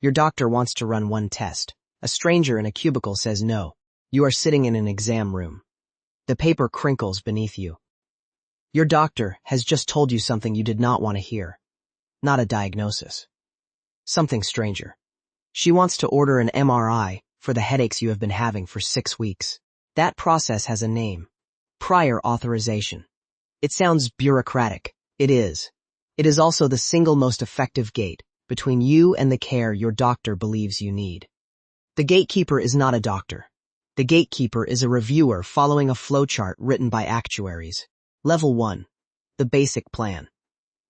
Your doctor wants to run one test. A stranger in a cubicle says no. You are sitting in an exam room. The paper crinkles beneath you. Your doctor has just told you something you did not want to hear. Not a diagnosis. Something stranger. She wants to order an MRI for the headaches you have been having for 6 weeks. That process has a name. Prior authorization. It sounds bureaucratic. It is. It is also the single most effective gate between you and the care your doctor believes you need. The gatekeeper is not a doctor. The gatekeeper is a reviewer following a flowchart written by actuaries. Level 1. The basic plan.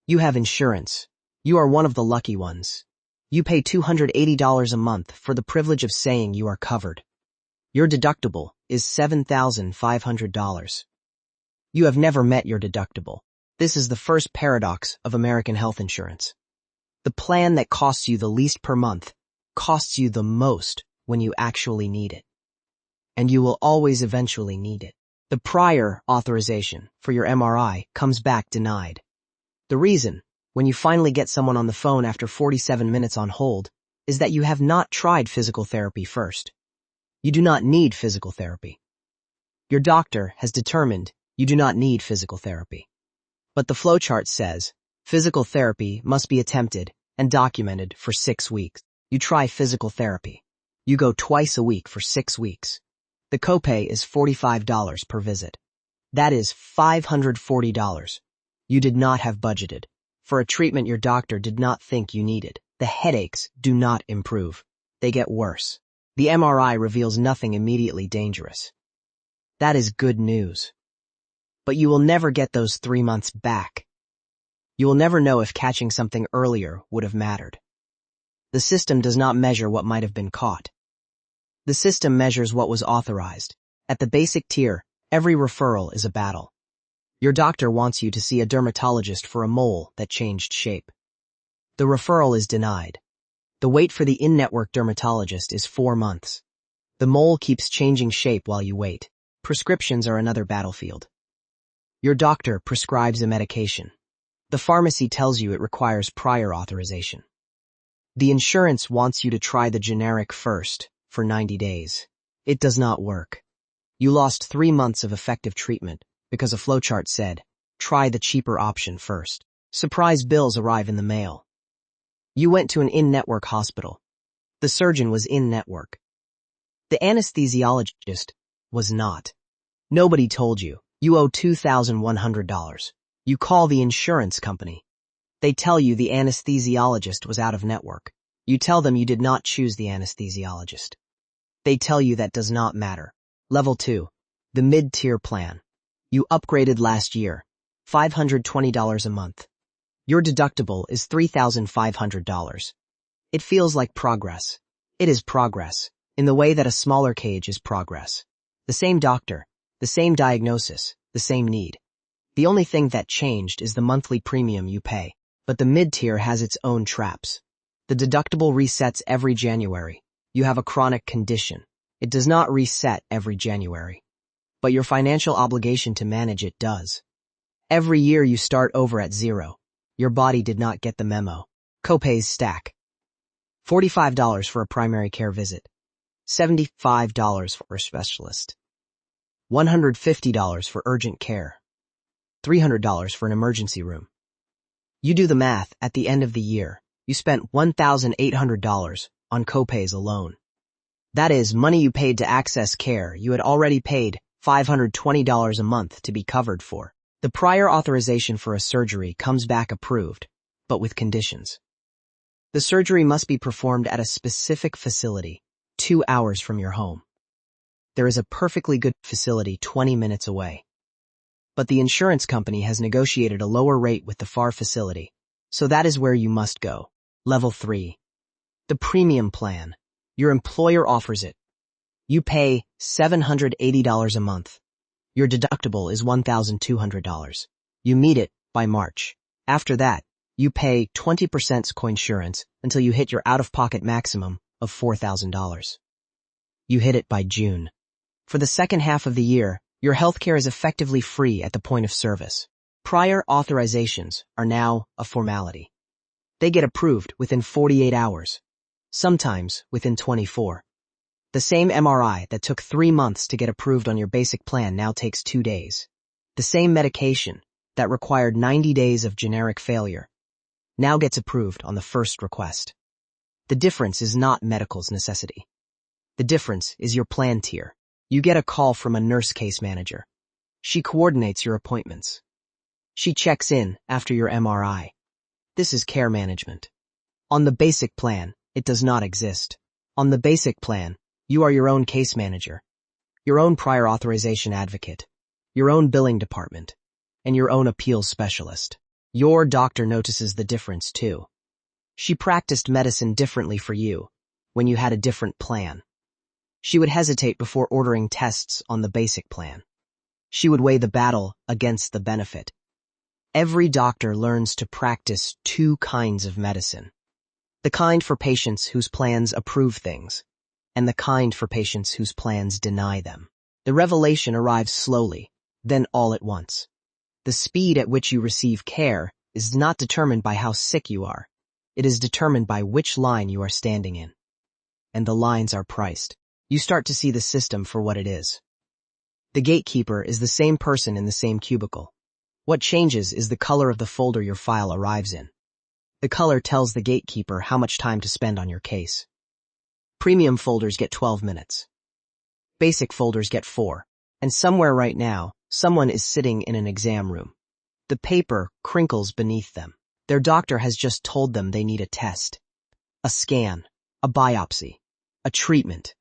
You have insurance. You are one of the lucky ones. You pay $280 a month for the privilege of saying you are covered. Your deductible is $7,500. You have never met your deductible. This is the first paradox of American health insurance. The plan that costs you the least per month costs you the most when you actually need it. And you will always eventually need it. The prior authorization for your MRI comes back denied. The reason, when you finally get someone on the phone after 47 minutes on hold, is that you have not tried physical therapy first. You do not need physical therapy. Your doctor has determined you do not need physical therapy. But the flowchart says, physical therapy must be attempted and documented for 6 weeks. You try physical therapy. You go twice a week for 6 weeks. The copay is $45 per visit. That is $540. You did not have budgeted for a treatment your doctor did not think you needed. The headaches do not improve. They get worse. The MRI reveals nothing immediately dangerous. That is good news. But you will never get those 3 months back. You will never know if catching something earlier would have mattered. The system does not measure what might have been caught. The system measures what was authorized. At the basic tier, every referral is a battle. Your doctor wants you to see a dermatologist for a mole that changed shape. The referral is denied. The wait for the in-network dermatologist is 4 months. The mole keeps changing shape while you wait. Prescriptions are another battlefield. Your doctor prescribes a medication. The pharmacy tells you it requires prior authorization. The insurance wants you to try the generic first for 90 days. It does not work. You lost 3 months of effective treatment because a flowchart said, try the cheaper option first. Surprise bills arrive in the mail. You went to an in-network hospital. The surgeon was in-network. The anesthesiologist was not. Nobody told you. You owe $2,100. You call the insurance company. They tell you the anesthesiologist was out of network. You tell them you did not choose the anesthesiologist. They tell you that does not matter. Level 2. The mid-tier plan. You upgraded last year. $520 a month. Your deductible is $3,500. It feels like progress. It is progress, in the way that a smaller cage is progress. The same doctor, the same diagnosis, the same need. The only thing that changed is the monthly premium you pay. But the mid-tier has its own traps. The deductible resets every January. You have a chronic condition. It does not reset every January. But your financial obligation to manage it does. Every year you start over at 0. Your body did not get the memo. Copays stack. $45 for a primary care visit. $75 for a specialist. $150 for urgent care. $300 for an emergency room. You do the math, at the end of the year, you spent $1,800 on copays alone. That is money you paid to access care you had already paid $520 a month to be covered for. The prior authorization for a surgery comes back approved, but with conditions. The surgery must be performed at a specific facility, 2 hours from your home. There is a perfectly good facility 20 minutes away. But the insurance company has negotiated a lower rate with the far facility, so that is where you must go. Level 3. The premium plan. Your employer offers it. You pay $780 a month. Your deductible is $1,200. You meet it by March. After that, you pay 20% coinsurance until you hit your out-of-pocket maximum of $4,000. You hit it by June. For the second half of the year, your healthcare is effectively free at the point of service. Prior authorizations are now a formality. They get approved within 48 hours. sometimes within 24. The same MRI that took 3 months to get approved on your basic plan now takes 2 days. The same medication that required 90 days of generic failure now gets approved on the first request. The difference is not medical's necessity. The difference is your plan tier. You get a call from a nurse case manager. She coordinates your appointments. She checks in after your MRI. This is care management. On the basic plan, it does not exist. On the basic plan, you are your own case manager, your own prior authorization advocate, your own billing department, and your own appeals specialist. Your doctor notices the difference too. She practiced medicine differently for you when you had a different plan. She would hesitate before ordering tests on the basic plan. She would weigh the battle against the benefit. Every doctor learns to practice 2 kinds of medicine. The kind for patients whose plans approve things, and the kind for patients whose plans deny them. The revelation arrives slowly, then all at once. The speed at which you receive care is not determined by how sick you are. It is determined by which line you are standing in. And the lines are priced. You start to see the system for what it is. The gatekeeper is the same person in the same cubicle. What changes is the color of the folder your file arrives in. The color tells the gatekeeper how much time to spend on your case. Premium folders get 12 minutes. Basic folders get 4. And somewhere right now, someone is sitting in an exam room. The paper crinkles beneath them. Their doctor has just told them they need a test, a scan, a biopsy, a treatment,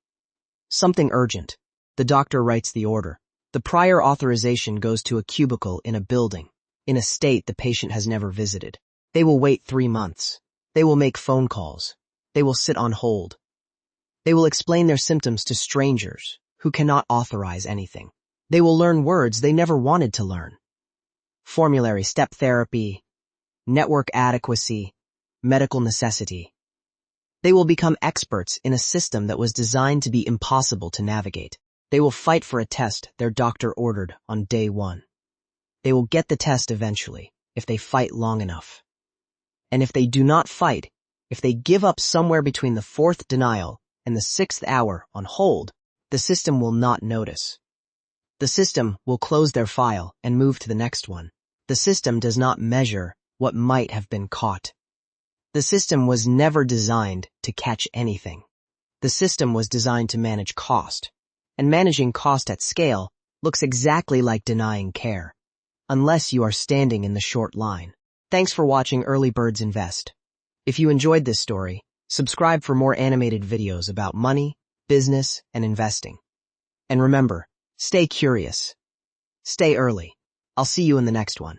something urgent. The doctor writes the order. The prior authorization goes to a cubicle in a building, in a state the patient has never visited. They will wait 3 months. They will make phone calls. They will sit on hold. They will explain their symptoms to strangers who cannot authorize anything. They will learn words they never wanted to learn. Formulary, step therapy, network adequacy, medical necessity. They will become experts in a system that was designed to be impossible to navigate. They will fight for a test their doctor ordered on day 1. They will get the test eventually, if they fight long enough. And if they do not fight, if they give up somewhere between the 4th denial and the 6th hour on hold, the system will not notice. The system will close their file and move to the next one. The system does not measure what might have been caught. The system was never designed to catch anything. The system was designed to manage cost. And managing cost at scale looks exactly like denying care, unless you are standing in the short line. Thanks for watching Early Birds Invest. If you enjoyed this story, subscribe for more animated videos about money, business, and investing. And remember, stay curious. Stay early. I'll see you in the next one.